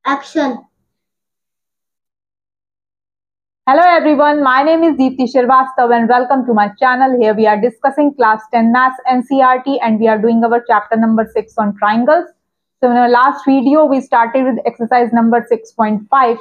Action. Hello everyone, my name is Deepti Shrivastava and welcome to my channel. Here we are discussing class 10 Maths NCERT and we are doing our chapter number 6 on triangles. So in our last video, we started with exercise number 6.5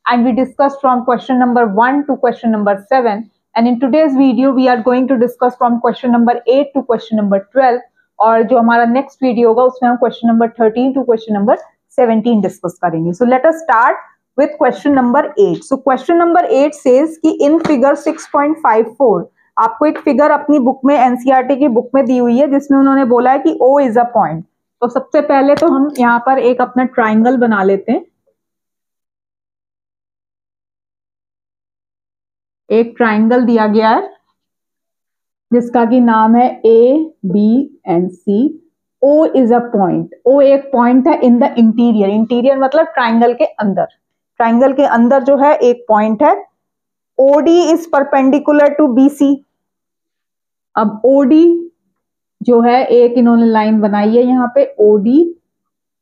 and we discussed from question number 1 to question number 7. And in today's video, we are going to discuss from question number 8 to question number 12. और जो हमारा next video होगा उसमें हम question number 13 to question number 17 discuss करेंगे. So let us start with question number 8. So question number 8 says कि in figure 6.54 आपको एक फिगर अपनी बुक में एनसीईआरटी की बुक में दी हुई है जिसमें उन्होंने बोला है कि O is a point. तो सबसे पहले तो हम यहाँ पर एक अपना ट्राइंगल बना लेते हैं. एक ट्राइंगल दिया गया है जिसका कि नाम है ABC. O is a point. O एक पॉइंट है इन द इंटीरियर. इंटीरियर मतलब ट्राइंगल के अंदर. ट्राइंगल के अंदर जो है एक पॉइंट है. OD is perpendicular to BC. अब OD जो है एक इन्होंने लाइन बनाई है यहाँ पे. OD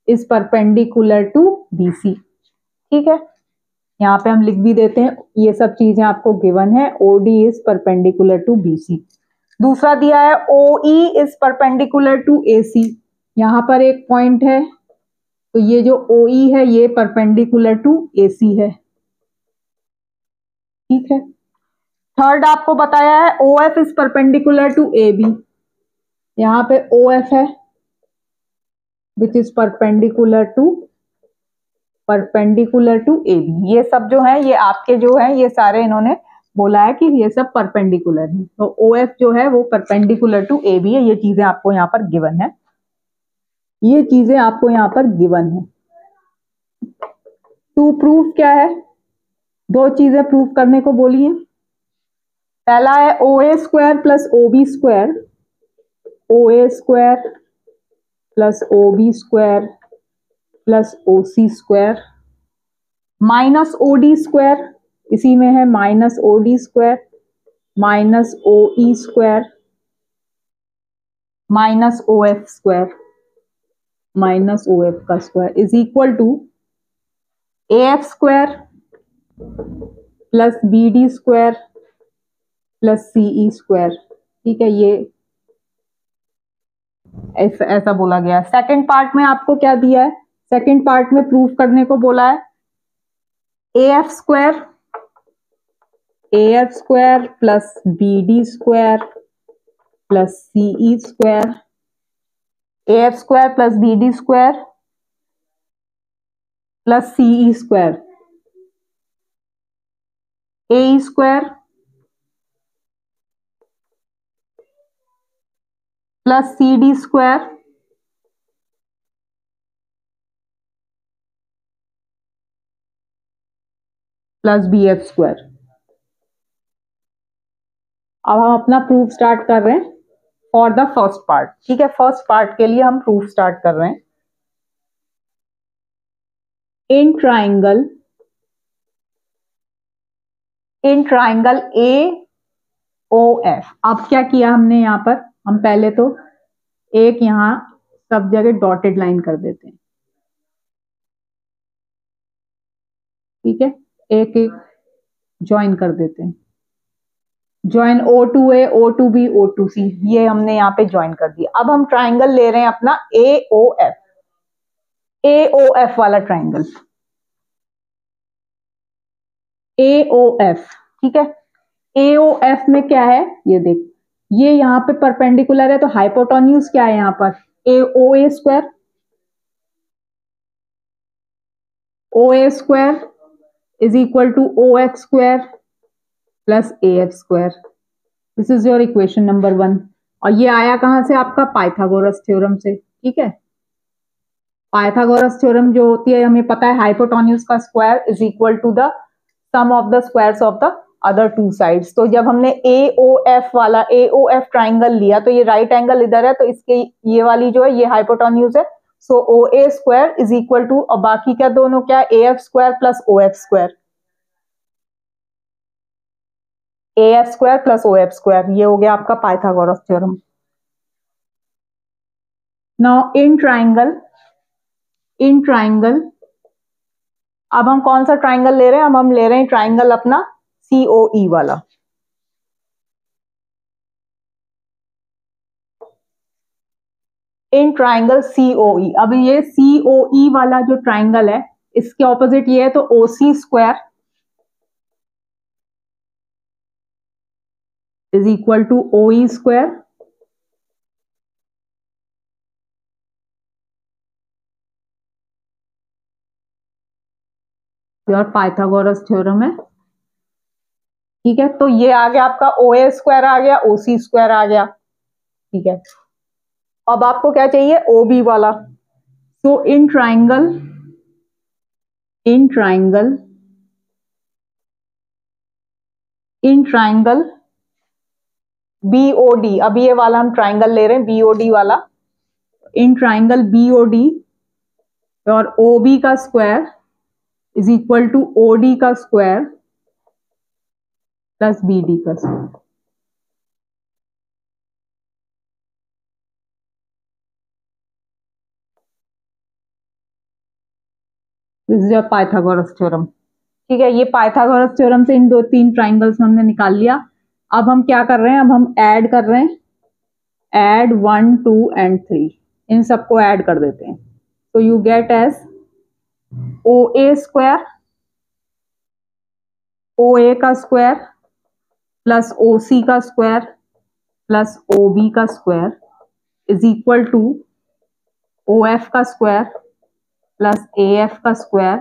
is perpendicular to BC. ठीक है, यहाँ पे हम लिख भी देते हैं. ये सब चीजें आपको गिवन है. OD is perpendicular to BC. दूसरा दिया है OE is perpendicular to AC. यहाँ पर एक पॉइंट है तो ये जो OE है ये परपेंडिकुलर टू AC है. ठीक है. थर्ड आपको बताया है OF is perpendicular to AB. यहाँ पे OF है which is perpendicular to AB. ये सब जो है ये आपके जो है ये सारे इन्होंने बोला है कि ये सब परपेंडिकुलर है. तो OF जो है वो परपेंडिकुलर टू AB है. ये चीजें आपको यहाँ पर गिवन है. ये चीजें आपको यहाँ पर गिवन है. टू प्रूफ क्या है, दो चीजें प्रूफ करने को बोली है. पहला है OA square plus OB square. OA square plus OB square plus OC square minus OD square. इसी में है minus OD square minus OE square minus OF square minus OF का square is equal to AF square plus BD square plus CE square. ठीक है, ये ऐसा बोला गया. सेकंड पार्ट में आपको क्या दिया है, सेकंड पार्ट में प्रूफ करने को बोला है AF square plus BD square plus CE square. AF square plus BD square plus CE square. AE square plus CD square plus BF square. अब हम अपना प्रूफ स्टार्ट कर रहे हैं फॉर द फर्स्ट पार्ट. ठीक है, फर्स्ट पार्ट के लिए हम प्रूफ स्टार्ट कर रहे हैं. In triangle AOF. अब क्या किया हमने यहाँ पर, हम पहले तो एक यहाँ सब जगह डॉटेड लाइन कर देते हैं. ठीक है, एक एक ज्वाइन कर देते हैं. ज्वाइन O2A O2B O2C ये हमने यहाँ पे ज्वाइन कर दिया. अब हम ट्राइंगल ले रहे हैं अपना AOF वाला ट्राइंगल. AOF. ठीक है, AOF में क्या है ये देख, ये यहाँ पे परपेंडिकुलर है तो हाइपोटेन्यूज क्या है यहाँ पर OA square. OA square is equal to OF square plus AF square. This is your equation number 1. और ये आया कहां से, आपका पाइथागोरस थ्योरम से. ठीक है, पाइथागोरस थ्योरम जो होती है हमें पता है हाइपोटेन्यूज का square is equal to the sum of the squares of the other two sides. तो जब हमने AOF ट्राइंगल लिया तो ये राइट एंगल इधर है तो इसके ये वाली जो है ये हाइपोटेन्यूज है. So OA square is equal to, और बाकी क्या दोनों क्या AF square plus OF square. AF square plus OF square ये हो गया आपका Pythagoras theorem. Now in triangle अब हम कौन सा ट्राइंगल ले रहे हैं? अब हम ले रहे हैं ट्राइंगल अपना COE वाला। इन ट्राइंगल COE, अब ये COE वाला जो ट्राइंगल है इसके ऑपोजिट ये है, तो OC square is equal to OE square और पाइथागोरस थ्योरम है। ठीक है, तो ये आ गया आपका OA स्क्वायर आ गया, OC स्क्वायर आ गया। ठीक है, अब आपको क्या चाहिए? OB वाला। तो in triangle in triangle BOD, अब ये वाला हम ट्राइंगल ले रहे हैं BOD वाला। इन ट्राइंगल BOD और OB का square is equal to OD का स्क्वायर प्लस BD का square. This is your Pythagoras theorem. ठीक है, ये पाइथागोरस थ्योरम से इन 2-3 ट्राइंगल्स हमने निकाल लिया। अब हम क्या कर रहे हैं? अब हम ऐड कर रहे हैं, ऐड 1, 2 एंड 3, इन सबको ऐड कर देते हैं। तो you get as OA square, OA का स्क्वायर प्लस OC का स्क्वायर प्लस OB का square is equal to OF का स्क्वायर प्लस AF का स्क्वायर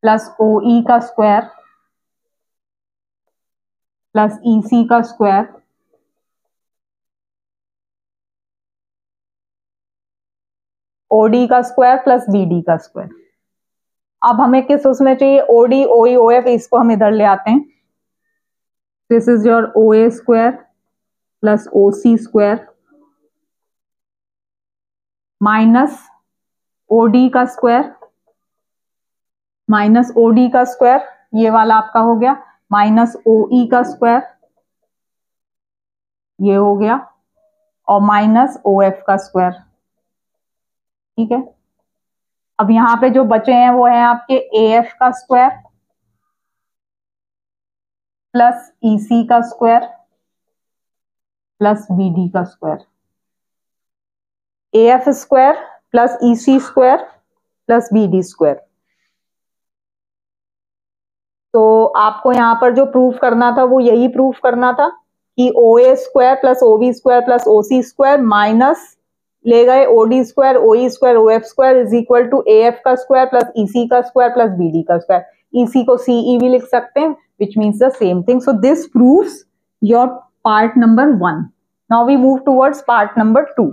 प्लस OE का स्क्वायर प्लस EC का स्क्वायर OD का स्क्वायर प्लस BD का square. अब हमें किस उसमें चाहिए? OD, OE, OF, इसको हम इधर ले आते हैं। This is your OA square plus OC square minus OD का स्क्वायर माइनस OD का स्क्वायर, ये वाला आपका हो गया, माइनस OE का स्क्वायर, ये हो गया, और माइनस OF का स्क्वायर। ठीक है, अब यहां पे जो बचे हैं वो है आपके AF का स्क्वायर प्लस EC का स्क्वायर प्लस BD का square. AF square plus EC square plus BD square. तो आपको यहां पर जो प्रूफ करना था वो यही प्रूफ करना था कि OA square plus OB square plus OC square minus ले गए OD square, OE square, OF square is equal to AF का स्क्वायर प्लस EC का स्क्वायर प्लस BD का स्क्वायर। EC को CE भी लिख सकते हैं, which means the same thing. So this proves your part number 1. Now we move towards part number 2.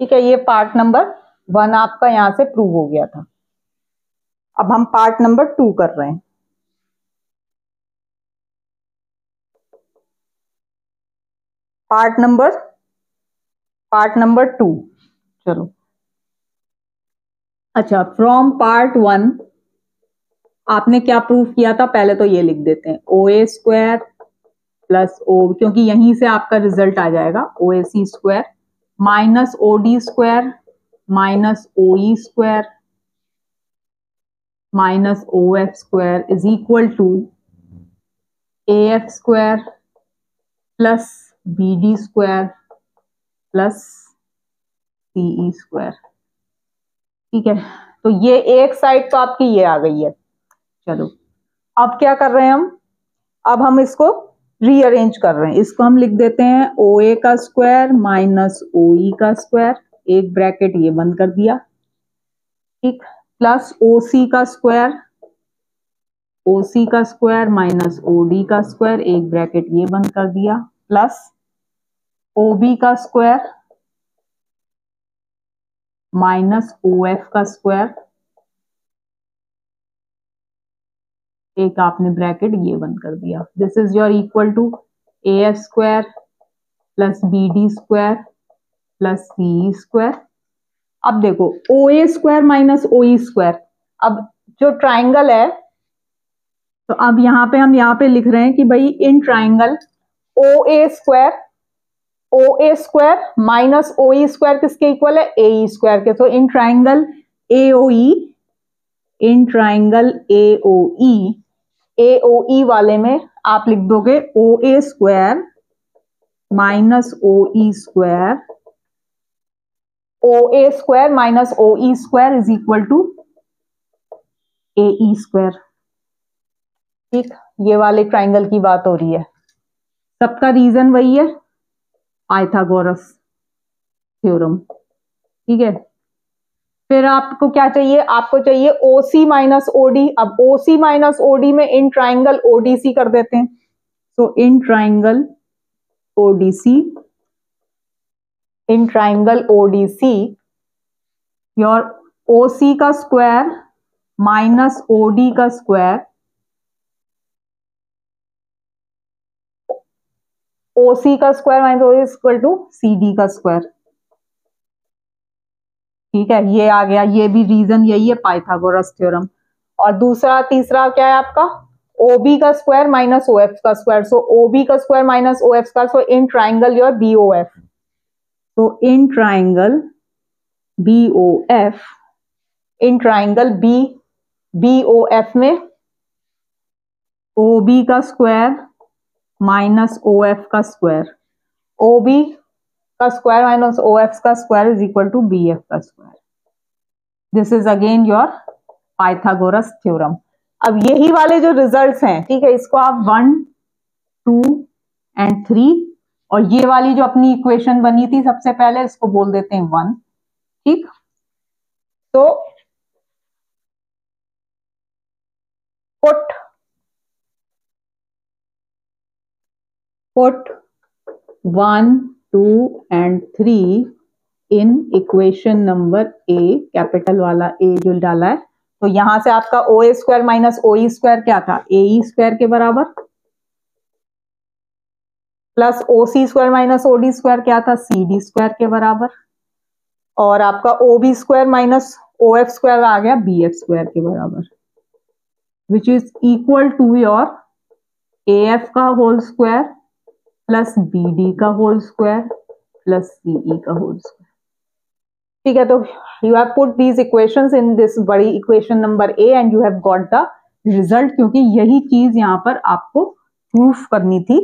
ठीक है, ये पार्ट नंबर 1 आपका यहां से प्रूव हो गया था। अब हम पार्ट नंबर 2 कर रहे हैं। पार्ट नंबर 2, चलो। अच्छा, फ्रॉम पार्ट 1 आपने क्या प्रूफ किया था? पहले तो ये लिख देते हैं, OA स्क्वायर प्लस O, क्योंकि यहीं से आपका रिजल्ट आ जाएगा, OAC square minus OD square minus OE square minus OF square is equal to AF square plus BD square plus CE square. ठीक है, तो ये एक साइड तो आपकी ये आ गई है। चलो, अब क्या कर रहे हैं हम? अब हम इसको रीअरेंज कर रहे हैं। इसको हम लिख देते हैं OA का स्क्वायर माइनस OE का स्क्वायर, एक ब्रैकेट ये बंद कर दिया, ठीक, प्लस OC का स्क्वायर माइनस OD का स्क्वायर, एक ब्रैकेट ये बंद कर दिया, प्लस OB का स्क्वायर माइनस OF का स्क्वायर, एक आपने ब्रैकेट ये बंद कर दिया। This is your equal to AF square plus BD square plus CE square. अब देखो, OA square minus OE square, अब जो ट्राइंगल है, तो अब यहां पे हम यहां पे लिख रहे हैं कि भाई in triangle OA square O A square minus O E square किसके इक्वल है, ए ई स्क्वायर के। तो इन ट्राइंगल ए ओ ई वाले में आप लिख दोगे O A square minus O E square, O A square minus O E square is equal to A E square. ठीक, ये वाले ट्राइंगल की बात हो रही है। सबका रीजन वही है, पाइथागोरस थ्योरम। ठीक है, फिर आपको क्या चाहिए, आपको चाहिए ओसी माइनस ओडी। अब ओसी माइनस ओडी में इन ट्राइंगल ओडीसी कर देते हैं। तो in triangle Odissi your OC का स्क्वायर माइनस ओडी का स्क्वायर, ओसी का square minus OD equal to CD का स्क्वायर। ठीक है, ये आ गया, ये भी रीजन यही है, पाइथागोरस थ्योरम। और दूसरा तीसरा क्या है आपका, ओबी का स्क्वायर माइनस ओ एफ का स्क्वायर। सो ओबी का स्क्वायर माइनस ओ एफ का, so in triangle your B O F. तो in triangle B O F, in triangle B O F में ओबी का स्क्वायर माइनस ओ एफ का square, OB का square minus O F का square is equal to B F का square. This is again your Pythagoras theorem. अब यही वाले जो रिजल्ट्स हैं, ठीक है, इसको आप 1, 2 एंड 3, और ये वाली जो अपनी इक्वेशन बनी थी सबसे पहले, इसको बोल देते हैं 1। ठीक, तो put 1, 2 and 3 in equation number A, capital वाला ए जो डाला है। तो यहां से आपका O A square minus O E square क्या था, ए ई स्क्वायर के बराबर, plus O C square minus O D square क्या था, सी डी स्क्वायर के बराबर, और आपका O B square minus O F square आ गया बी एफ स्क्वायर के बराबर, which is equal to your A F का whole square plus B D का whole square plus C E का होल स्क्वायर। ठीक है, तो you have put these equations in this बड़ी equation number A and you have got the result, क्योंकि यही चीज यहां पर आपको प्रूफ करनी थी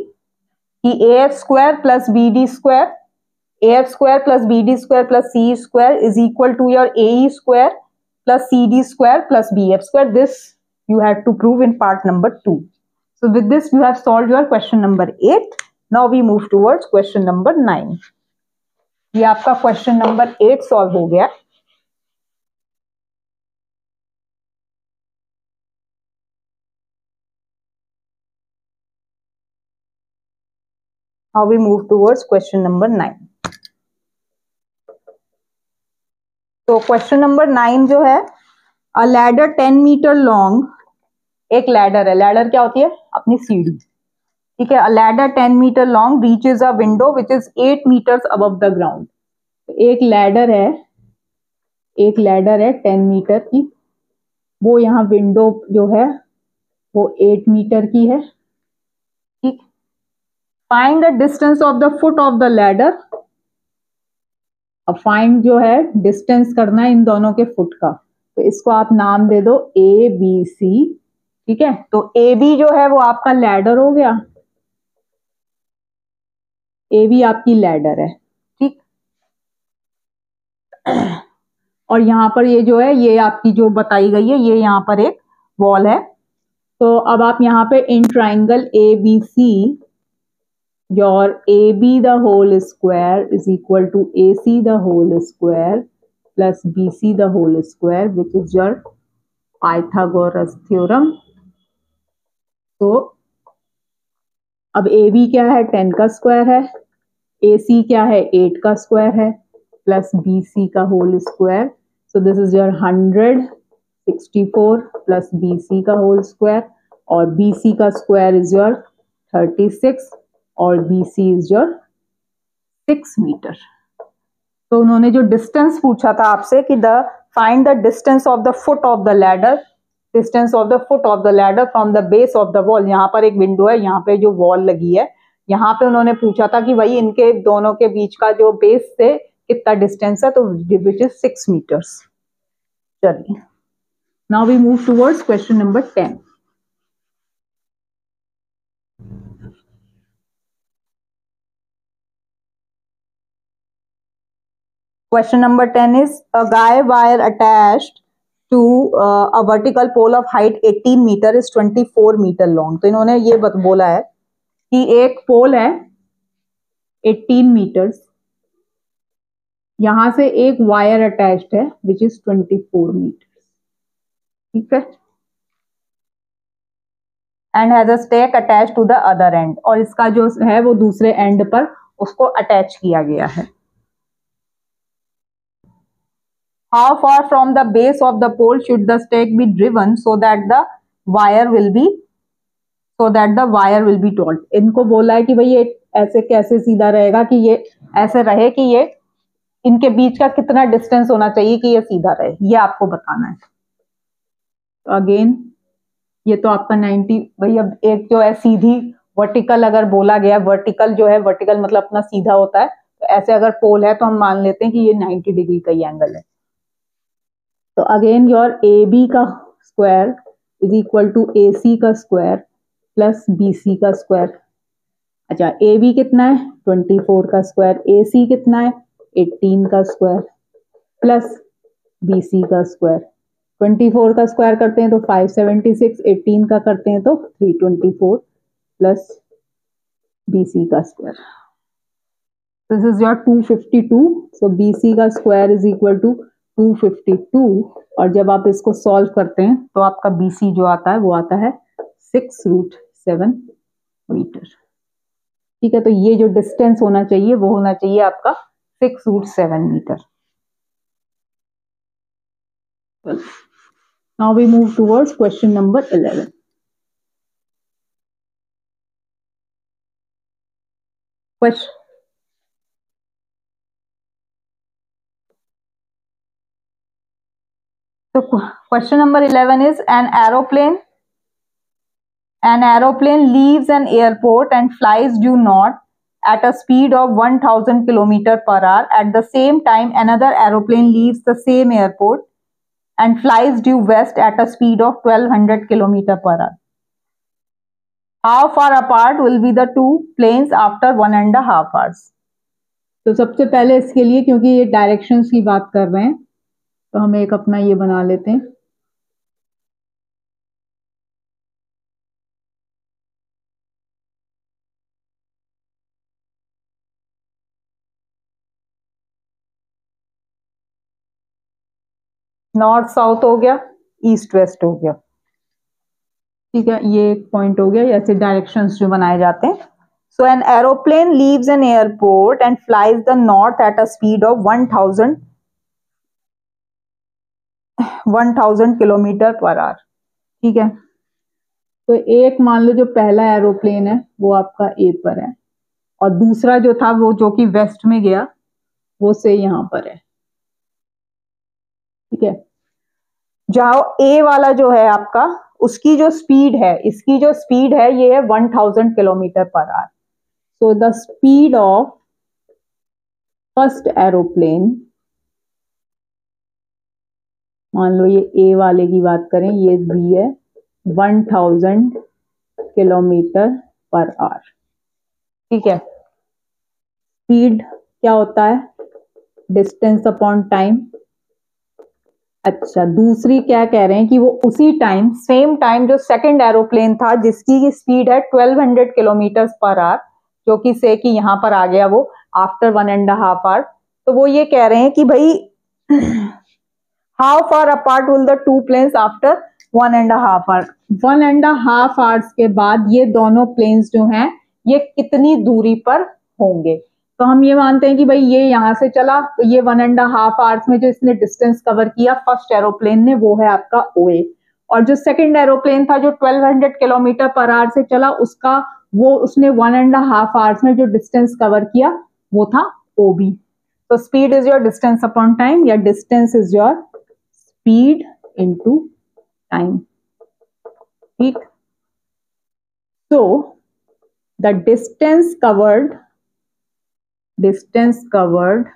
कि A F square plus B D square, A F square plus B D square plus C square is equal to your A E square plus C D square plus B F square. This you had to prove in part number 2. So with this you have solved your question number 8. Now we move towards question number 9. ये आपका question number 8 solve हो गया। Now we move towards question number 9. तो question number 9 जो है, a ladder 10 meter long, एक ladder है, ladder क्या होती है, अपनी सीढ़ी। ठीक है, a ladder 10 metre long reaches a window which is 8 metres above the ground. एक लैडर है 10 मीटर की, वो यहाँ विंडो जो है वो 8 मीटर की है। ठीक, find the distance of the foot of the ladder. अब फाइंड जो है डिस्टेंस करना है इन दोनों के फुट का, तो इसको आप नाम दे दो ए बी सी। ठीक है, तो ए बी जो है वो आपका लैडर हो गया, ए बी आपकी लैडर है। ठीक, और यहाँ पर ये जो है, ये आपकी जो बताई गई है, ये यहाँ पर एक वॉल है। तो अब आप यहाँ पे in triangle A B C, your A B the whole square is equal to A C the whole square plus B C the whole square, which is your Pythagoras theorem. तो अब A B क्या है, 10 का square है, ए सी क्या है, 8 का square है, प्लस बी सी का whole square. So this is your 164 plus B C का होल स्क्वायर, और बी सी का स्क्वायर इज योर 36 और B C is your 6 metre. तो उन्होंने जो डिस्टेंस पूछा था आपसे कि the find the distance of the foot of the ladder, distance of the foot of the ladder from the base of the wall. यहाँ पर एक विंडो है, यहाँ पे जो वॉल लगी है यहाँ पे उन्होंने पूछा था कि भाई इनके दोनों के बीच का जो बेस से कितना डिस्टेंस है, तो विच इज 6 मीटर्स। चलिए, now we move towards question number 10। Question number 10 is a guy wire attached to a vertical pole of height 18 meter is 24 meter long। तो इन्होंने ये बोला है कि एक पोल है 18 मीटर्स, यहां से एक वायर अटैच्ड है विच इज 24 मीटर्स, ठीक है, and has a stake attach to the other end, और इसका जो है वो दूसरे एंड पर उसको अटैच किया गया है। How far from the base of the pole should the stake be driven so that the wire will be taut? इनको बोला है कि भाई ये ऐसे कैसे सीधा रहेगा, कि ये ऐसे रहे कि ये इनके बीच का कितना डिस्टेंस होना चाहिए कि ये सीधा रहे, ये आपको बताना है। तो अगेन ये तो आपका 90, भाई अब एक जो है सीधी वर्टिकल अगर बोला गया, वर्टिकल जो है, वर्टिकल मतलब अपना सीधा होता है, तो ऐसे अगर पोल है तो हम मान लेते हैं कि ये 90 डिग्री का ही एंगल है। तो अगेन योर ए बी का square is equal to A सी का स्क्वायर प्लस बी सी का स्क्वायर। अच्छा, ए बी कितना है 24 का स्क्वायर, ए सी कितना है 18 का स्क्वायर प्लस बी सी का स्क्वायर। 24 का स्क्वायर करते हैं तो 576, 18 का करते हैं तो 324 प्लस बी सी का square. This is your 252। So B C का स्क्वायर इज इक्वल टू 252, और जब आप इसको सॉल्व करते हैं तो आपका BC जो आता है वो आता है 6√7 मीटर, ठीक है। तो ये जो डिस्टेंस होना चाहिए वो होना चाहिए आपका 6√7 metre. Now we move towards question number 11। So question number 11 is an aeroplane leaves an airport and flies due north at a speed of 1000 km per hour. At the same time, another aeroplane leaves the same airport and flies due west at a speed of 1200 km per hour. How far apart will be the two planes after 1.5 hours? तो सबसे पहले इसके लिए, क्योंकि ये directions की बात कर रहे हैं, तो हम एक अपना ये बना लेते हैं, नॉर्थ साउथ हो गया, ईस्ट वेस्ट हो गया, ठीक है, ये एक पॉइंट हो गया। ऐसे डायरेक्शंस जो बनाए जाते हैं। So an aeroplane leaves an airport and flies the north at a speed of 1000 kilometre per hour, ठीक है। तो एक मान लो जो पहला एरोप्लेन है वो आपका ए पर है, और दूसरा जो था वो जो कि वेस्ट में गया वो से यहां पर है, ठीक है। जहां ए वाला जो है आपका, उसकी जो स्पीड है, इसकी जो स्पीड है ये है 1000 kilometre per our. So the speed of first aeroplane, मान लो ये ए वाले की बात करें, ये बी है, 1000 किलोमीटर पर आवर, ठीक है। स्पीड क्या होता है, डिस्टेंस अपॉन टाइम। अच्छा, दूसरी क्या कह रहे हैं कि वो उसी टाइम, सेम टाइम जो सेकंड एरोप्लेन था जिसकी स्पीड है 1200 किलोमीटर पर आवर, जो कि से कि यहां पर आ गया वो आफ्टर 1.5 आवर, तो वो ये कह रहे हैं कि भाई how far apart will the two planes after 1.5 hour. 1.5 hours के बाद ये दोनों प्लेन्स जो हैं ये कितनी दूरी पर होंगे। तो हम ये मानते हैं कि भाई ये यहां से चला, तो ये 1.5 आवर्स में जो इसने डिस्टेंस कवर किया फर्स्ट एरोप्लेन ने, वो है आपका OA, और जो सेकंड एरोप्लेन था जो 1200 किलोमीटर पर आवर से चला, उसका वो उसने 1.5 आवर्स में जो डिस्टेंस कवर किया वो था OB। तो speed is your distance upon time, या distance is your speed into time, ठीक। तो the distance covered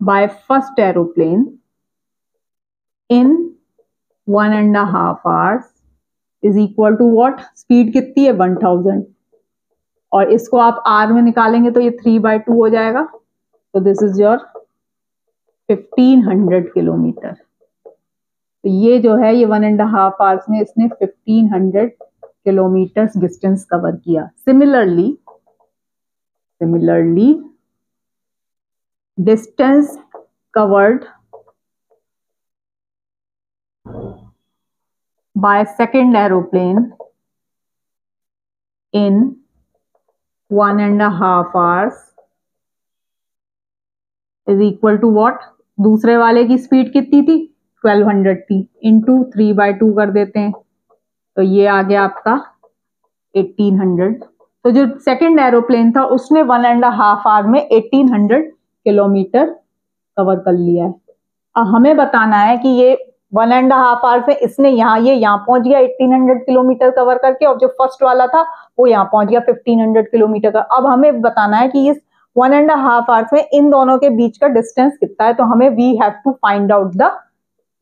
by first aeroplane in 1.5 hours is equal to what? Speed कितनी है? 1000, और इसको आप आर में निकालेंगे तो ये 3/2 हो जाएगा। तो दिस इज योर 1500 किलोमीटर। तो ये जो है ये 1.5 hours में इसने 1500 किलोमीटर डिस्टेंस कवर किया। Similarly distance covered by second aeroplane in 1.5 hours is equal to what? दूसरे वाले की स्पीड कितनी थी? 1200 थी, इंटू 3/2 कर देते हैं तो ये आ गया आपका 1800। तो जो सेकंड एरोप्लेन था उसने 1.5 hour में 1800 किलोमीटर कवर कर लिया है। अब हमें बताना है कि ये 1.5 hour से इसने यहाँ पहुंच गया 1800 किलोमीटर कवर करके, और जो फर्स्ट वाला था वो यहाँ पहुंच गया 1500 किलोमीटर का। अब हमें बताना है कि इस 1.5 hours में इन दोनों के बीच का डिस्टेंस कितना है। तो हमें we have to find out the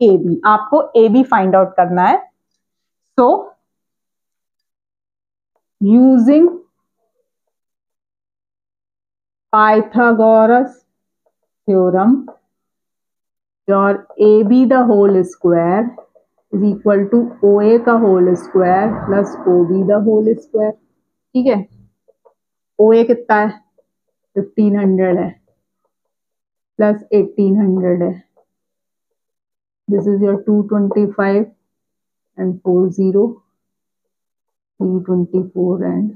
A B. आपको ए बी फाइंड आउट करना है। So using Pythagoras theorem, your AB the whole square is equal to OA का whole square plus OB the whole square। ठीक है, OA कितना है? 1500 है, plus 1800 है। This is your 225 and 40, 324 and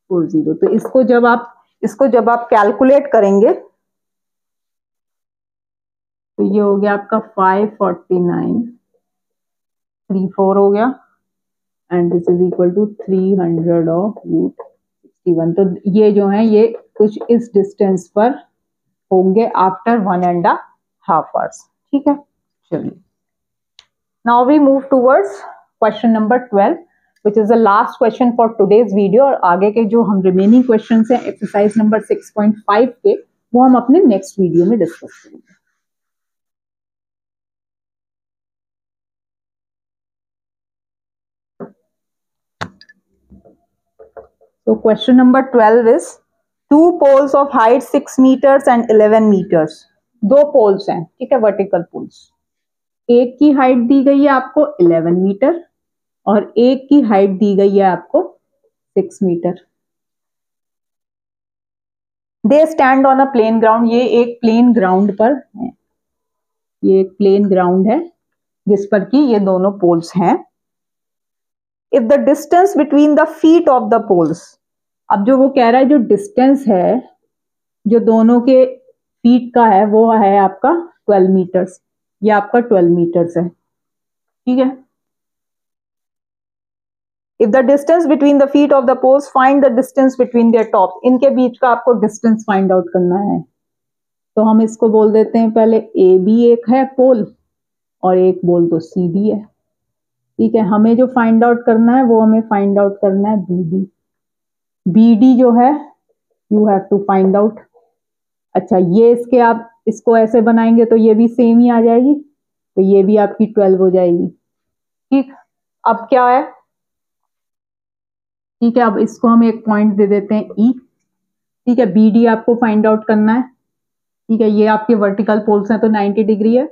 40। तो इसको जब आप कैलकुलेट करेंगे तो ये हो गया आपका 549.34 हो गया, and this is equal to 300 of root 61। तो ये जो है ये कुछ इस डिस्टेंस पर होंगे आफ्टर 1.5 hours। ठीक है, चलिए now we move towards question number 12 which is the last question for today's video. और आगे के जो हम रिमेनिंग क्वेश्चन हैं एक्सरसाइज नंबर 6.5 के, वो हम अपने नेक्स्ट वीडियो में डिस्कस करेंगे। So question number 12 is two poles of height 6 meters and 11 meters। दो पोल्स हैं, ठीक है, वर्टिकल पोल्स। एक की हाइट दी गई है आपको 11 मीटर और एक की हाइट दी गई है आपको 6 metre. They stand on a plane ground. ये एक प्लेन ग्राउंड पर है, ये एक प्लेन ग्राउंड है जिस पर कि ये दोनों पोल्स हैं। If the distance between the feet of the poles, अब जो वो कह रहा है जो डिस्टेंस है जो दोनों के फीट का है वो है आपका 12 मीटर्स। ये आपका 12 मीटर्स है, ठीक है। If the distance between the feet of the poles find the distance between their top. इनके बीच का आपको डिस्टेंस फाइंड आउट करना है। तो हम इसको बोल देते हैं पहले ए बी एक है पोल और एक बोल दो सी डी है, ठीक है। हमें जो फाइंड आउट करना है वो हमें फाइंड आउट करना है बी डी। बी डी जो है you have to find out. अच्छा, ये इसके आप इसको ऐसे बनाएंगे तो ये भी सेम ही आ जाएगी, तो ये भी आपकी 12 हो जाएगी, ठीक। अब क्या है, ठीक है, अब इसको हम एक पॉइंट दे देते हैं ई, ठीक है। बी डी आपको फाइंड आउट करना है, ठीक है। ये आपके वर्टिकल पोल्स हैं तो 90 डिग्री है।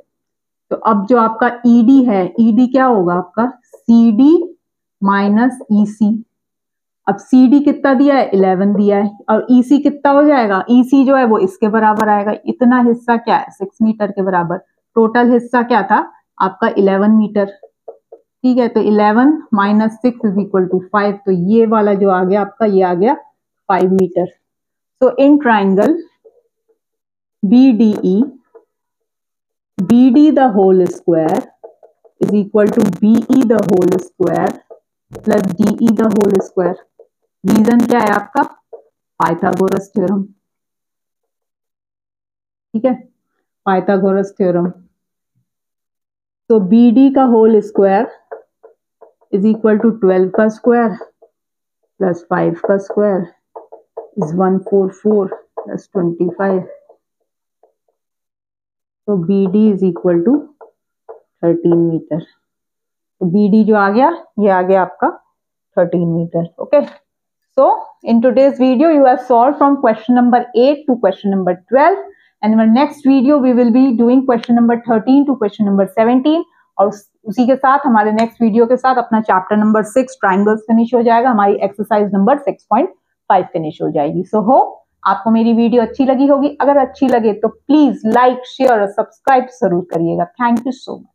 तो अब जो आपका ई डी है, ई डी क्या होगा आपका? सी डी माइनस ई सी। अब सी डी कितना दिया है? 11 दिया है, और ई सी कितना हो जाएगा? ई सी जो है वो इसके बराबर आएगा। इतना हिस्सा क्या है? 6 मीटर के बराबर। टोटल हिस्सा क्या था आपका? 11 मीटर, ठीक है। तो 11 माइनस 6 इज इक्वल टू 5। तो ये वाला जो आ गया आपका, ये आ गया 5 metre. So in triangle B D E, B D the whole square is equal to B E the whole square plus D E the whole square. Reason क्या है आपका? पाइथागोरस थ्योरम, ठीक है, पाइथागोरस थ्योरम। तो B D का whole square is equal to 12 का square plus 5 का square is 144 plus 25. तो BD is equal to 13 metre. तो BD जो आ गया, ये आ गया आपका 13 metre. Okay. So in today's video you have solved from question number 8 to question number 12, and in our next video we will be doing question number 13 to question number 17. और उसी के साथ हमारे नेक्स्ट वीडियो के साथ अपना chapter number 6 triangles finish हो जाएगा. हमारी एक्सरसाइज नंबर 6.5 फिनिश हो जाएगी. सो होप आपको मेरी वीडियो अच्छी लगी होगी. अगर अच्छी लगे तो प्लीज लाइक, शेयर और सब्सक्राइब जरूर करिएगा. Thank you so much.